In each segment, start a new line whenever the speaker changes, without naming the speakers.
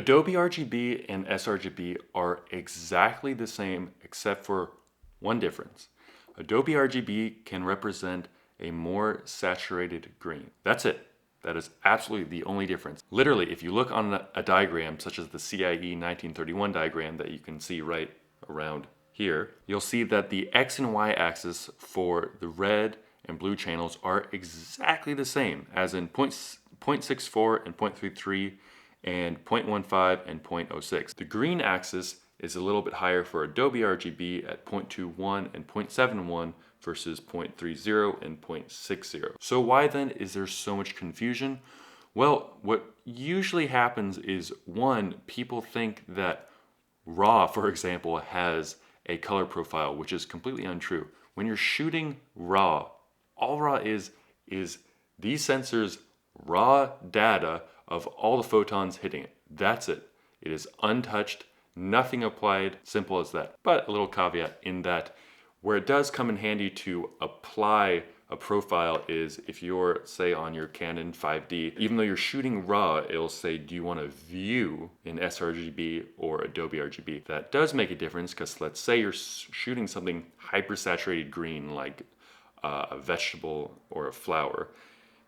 Adobe RGB and sRGB are exactly the same except for one difference. Adobe RGB can represent a more saturated green. That's it. That is absolutely the only difference. Literally, if you look on a diagram such as the CIE 1931 diagram that you can see right around here, you'll see that the X and Y axis for the red and blue channels are exactly the same, as in 0.64 and 0.33 and 0.15 and 0.06. The green axis is a little bit higher for Adobe RGB at 0.21 and 0.71 versus 0.30 and 0.60. So why then is there so much confusion? Well, what usually happens is, one, people think that RAW, for example, has a color profile, which is completely untrue. When you're shooting RAW, all RAW is these sensors' raw data of all the photons hitting it. That's it. It is untouched, nothing applied, simple as that. But a little caveat in that where it does come in handy to apply a profile is if you're, say, on your Canon 5D, even though you're shooting RAW, it'll say, do you want to view in sRGB or Adobe RGB? That does make a difference because let's say you're shooting something hypersaturated green like a vegetable or a flower.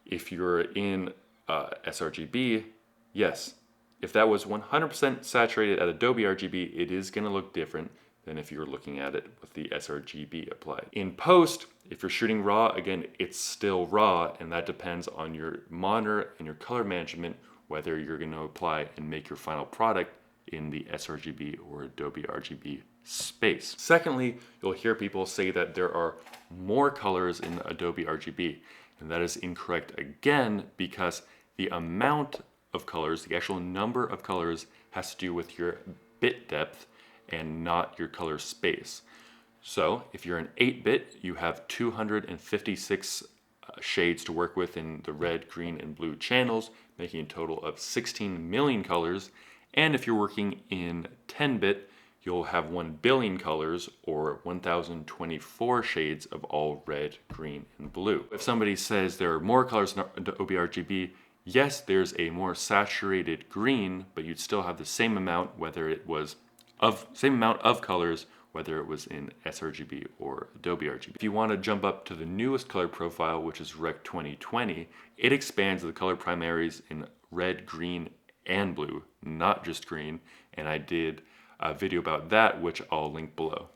If you're in sRGB, yes, if that was 100% saturated at Adobe RGB, it is going to look different than if you're looking at it with the sRGB applied. In post, if you're shooting RAW, again, it's still RAW, and that depends on your monitor and your color management, whether you're going to apply and make your final product in the sRGB or Adobe RGB space. Secondly, you'll hear people say that there are more colors in Adobe RGB, and that is incorrect again because the amount of colors, the actual number of colors, has to do with your bit depth and not your color space. So if you're an 8-bit, you have 256 shades to work with in the red, green, and blue channels, making a total of 16 million colors. And if you're working in 10-bit, you'll have 1 billion colors, or 1024 shades of all red, green, and blue. If somebody says there are more colors in Adobe RGB, yes, there's a more saturated green, but you'd still have the same amount, whether it was same amount of colors, whether it was in sRGB or Adobe RGB. If you want to jump up to the newest color profile, which is Rec 2020, it expands the color primaries in red, green, and blue, not just green. And I did a video about that, which I'll link below.